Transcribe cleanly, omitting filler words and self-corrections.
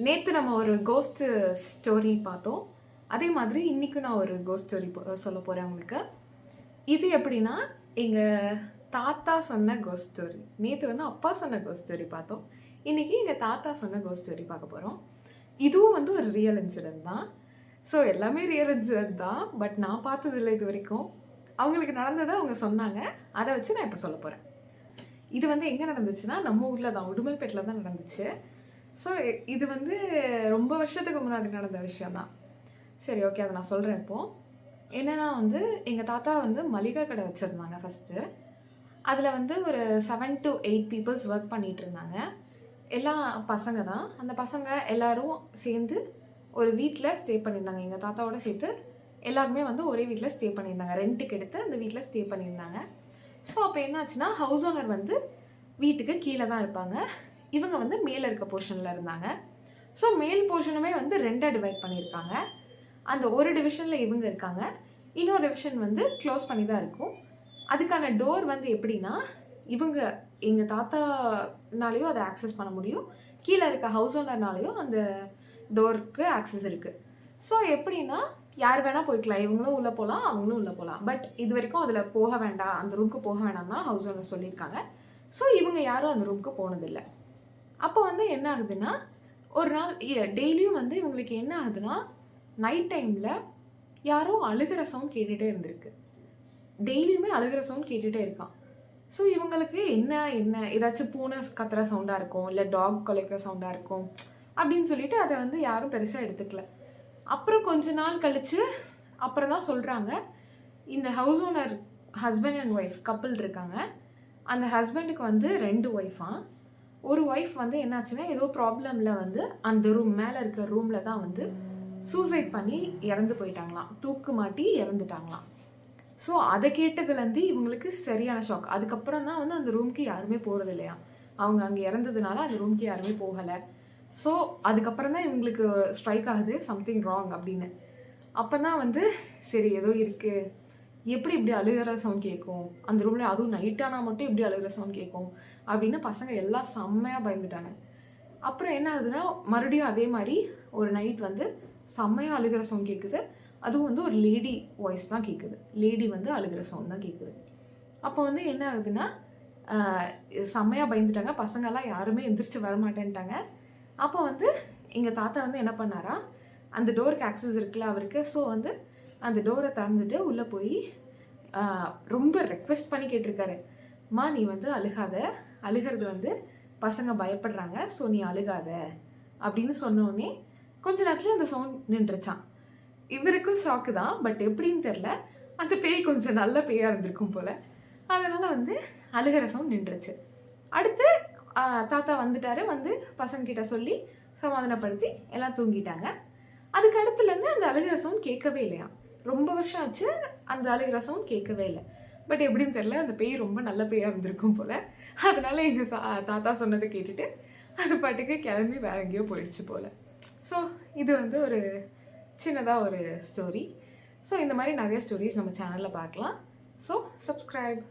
நேற்று நம்ம ஒரு கோஸ்ட் ஸ்டோரி பார்த்தோம். அதே மாதிரி இன்றைக்கும் நான் ஒரு கோஸ்ட் ஸ்டோரி சொல்ல போகிறேன் உங்களுக்கு. இது எப்படின்னா, எங்கள் தாத்தா சொன்ன கோஸ்ட் ஸ்டோரி. நேற்று வந்து அப்பா சொன்ன கோஸ்ட் ஸ்டோரி பார்த்தோம். இன்றைக்கி எங்கள் தாத்தா சொன்ன கோஸ்ட் ஸ்டோரி பார்க்க போகிறோம். இதுவும் வந்து ஒரு ரியல் இன்சிடென்ட் தான். ஸோ எல்லாமே ரியல் இன்சிடென்ட் தான். பட் நான் பார்த்ததில்லை இது வரைக்கும். அவங்களுக்கு நடந்ததை அவங்க சொன்னாங்க. அதை வச்சு நான் இப்போ சொல்ல போகிறேன். இது வந்து எங்கே நடந்துச்சுன்னா, நம்ம ஊரில் தான், உடுமல்பேட்டில் தான் நடந்துச்சு. ஸோ இது வந்து ரொம்ப வருஷத்துக்கு முன்னாடி நடந்த விஷயம் தான். சரி, ஓகே, அதை நான் சொல்கிறேன் இப்போது. என்னென்னா வந்து எங்கள் தாத்தா வந்து மளிகை கடை வச்சுருந்தாங்க ஃபஸ்ட்டு. அதில் வந்து ஒரு 7 to 8 பீப்புள்ஸ் ஒர்க் பண்ணிகிட்டு இருந்தாங்க. எல்லாம் பசங்க தான். அந்த பசங்க எல்லோரும் சேர்ந்து ஒரு வீட்டில் ஸ்டே பண்ணியிருந்தாங்க. எங்கள் தாத்தாவோட சேர்த்து எல்லாருமே வந்து ஒரே வீட்டில் ஸ்டே பண்ணியிருந்தாங்க. ரெண்ட்டுக்கு எடுத்து அந்த வீட்டில் ஸ்டே பண்ணியிருந்தாங்க. ஸோ அப்போ என்னாச்சுன்னா, ஹவுஸ் ஓனர் வந்து வீட்டுக்கு கீழே தான் இருப்பாங்க. இவங்க வந்து மேலே இருக்க போர்ஷனில் இருந்தாங்க. ஸோ மேல் போர்ஷனுமே வந்து 2ஆக டிவைட் பண்ணியிருக்காங்க. அந்த ஒரு டிவிஷனில் இவங்க இருக்காங்க, இன்னொரு டிவிஷன் வந்து க்ளோஸ் பண்ணி தான் இருக்கும். அதுக்கான டோர் வந்து எப்படின்னா, இவங்க எங்கள் தாத்தானாலேயும் அதை ஆக்சஸ் பண்ண முடியும், கீழே இருக்க ஹவுஸ் ஓனர்னாலேயும் அந்த டோருக்கு ஆக்சஸ் இருக்குது. ஸோ எப்படின்னா, யார் வேணால் போய்க்கலாம். இவங்களும் உள்ளே போகலாம், அவங்களும் உள்ளே போகலாம். பட் இது வரைக்கும் அதில் போக வேண்டாம், அந்த ரூமுக்கு போக வேண்டாம் தான் ஹவுஸ் ஓனர் சொல்லியிருக்காங்க. ஸோ இவங்க யாரும் அந்த ரூமுக்கு போனதில்லை. அப்போ வந்து என்ன ஆகுதுன்னா, ஒரு நாள் டெய்லியும் வந்து இவங்களுக்கு என்ன ஆகுதுன்னா, நைட் டைமில் யாரோ அழுகிற சவுண்ட் கேட்டுகிட்டே இருந்திருக்கு. டெய்லியுமே அழுகிற சவுண்ட் கேட்டுகிட்டே இருக்கான். ஸோ இவங்களுக்கு என்ன ஏதாச்சும் பூனை கத்துற சவுண்டாக இருக்கும், இல்லை டாக் குலைக்கிற சவுண்டாக இருக்கும் அப்படின்னு சொல்லிட்டு அதை வந்து யாரும் பெருசாக எடுத்துக்கல. அப்புறம் கொஞ்ச நாள் கழித்து அப்புறம் தான் சொல்கிறாங்க, இந்த house owner husband and wife couple இருக்காங்க. அந்த ஹஸ்பண்டுக்கு வந்து 2 ஒய்ஃபாக. ஒரு ஒய்ஃப் வந்து என்னாச்சுன்னா, ஏதோ ப்ராப்ளமில் வந்து அந்த ரூம் மேலே இருக்க ரூமில் தான் வந்து சூசைட் பண்ணி இறந்து போயிட்டாங்களாம், தூக்கு மாட்டி இறந்துட்டாங்களாம். ஸோ அதை கேட்டதுலேருந்து இவங்களுக்கு சரியான ஷாக். அதுக்கப்புறம் தான் வந்து அந்த ரூமுக்கு யாருமே போகிறது இல்லையா. அவங்க அங்கே இறந்ததுனால அந்த ரூமுக்கு யாருமே போகலை. ஸோ அதுக்கப்புறம் தான் இவங்களுக்கு ஸ்ட்ரைக் ஆகுது சம்திங் ராங் அப்படின்னு. அப்போ தான் வந்து சரி ஏதோ இருக்குது, எப்படி இப்படி அழுகிற சவுண்ட் கேட்கும் அந்த ரூமில், அதுவும் நைட்டானா மட்டும் எப்படி அழுகிற சவுண்ட் கேட்கும் அப்படின்னு பசங்க எல்லாம் செம்மையாக பயந்துட்டாங்க. அப்புறம் என்ன ஆகுதுன்னா, மறுபடியும் அதே மாதிரி ஒரு நைட் வந்து செம்மையாக அழுகிற சவுண்ட் கேட்குது. அதுவும் வந்து ஒரு லேடி வாய்ஸ் தான் கேட்குது. லேடி வந்து அழுகிற சவுண்ட் தான் கேட்குது. அப்போ வந்து என்ன ஆகுதுன்னா, செம்மையாக பயந்துட்டாங்க பசங்கள்லாம், யாருமே எந்திரிச்சு வரமாட்டேன்ட்டாங்க. அப்போ வந்து எங்கள் தாத்தா வந்து என்ன பண்ணாரா, அந்த டோருக்கு ஆக்சஸ் இருக்குல்ல அவருக்கு. ஸோ வந்து அந்த டோரை திறந்துட்டு உள்ளே போய் ரொம்ப ரெக்வெஸ்ட் பண்ணி கேட்டிருக்காரு, அம்மா நீ வந்து அழுகாத, அழுகிறது வந்து பசங்க பயப்படுறாங்க, ஸோ நீ அழுகாத அப்படின்னு சொன்னோடனே கொஞ்ச நேரத்தில் அந்த சவுண்ட் நின்றுச்சான். இவருக்கும் ஷாக்கு தான், பட் எப்படின்னு தெரில, அந்த பேய் கொஞ்சம் நல்ல பேயாக இருந்திருக்கும் போல். அதனால் வந்து அழுகிற சவுண்ட் நின்றுச்சு. அடுத்து தாத்தா வந்துட்டார். வந்து பசங்கக்கிட்ட சொல்லி சமாதானப்படுத்தி எல்லாம் தூங்கிட்டாங்க. அதுக்கு அடுத்துலேருந்து அந்த அழுகிற சவுண்ட் கேட்கவே இல்லையா. ரொம்ப வருஷம் ஆச்சு, அந்த அழுகிற சவுண்ட் கேட்கவே இல்லை. பட் எப்படின்னு தெரில, அந்த பேய் ரொம்ப நல்ல பேயாக இருந்திருக்கும் போல். அதனால் எங்கள் தாத்தா சொன்னதை கேட்டுட்டு அது பாட்டுக்கு கிளம்பி வேற எங்கேயோ போயிடுச்சு போல். ஸோ இது வந்து ஒரு சின்னதாக ஒரு ஸ்டோரி. ஸோ இந்த மாதிரி நிறைய ஸ்டோரிஸ் நம்ம சேனலில் பார்க்கலாம். So subscribe.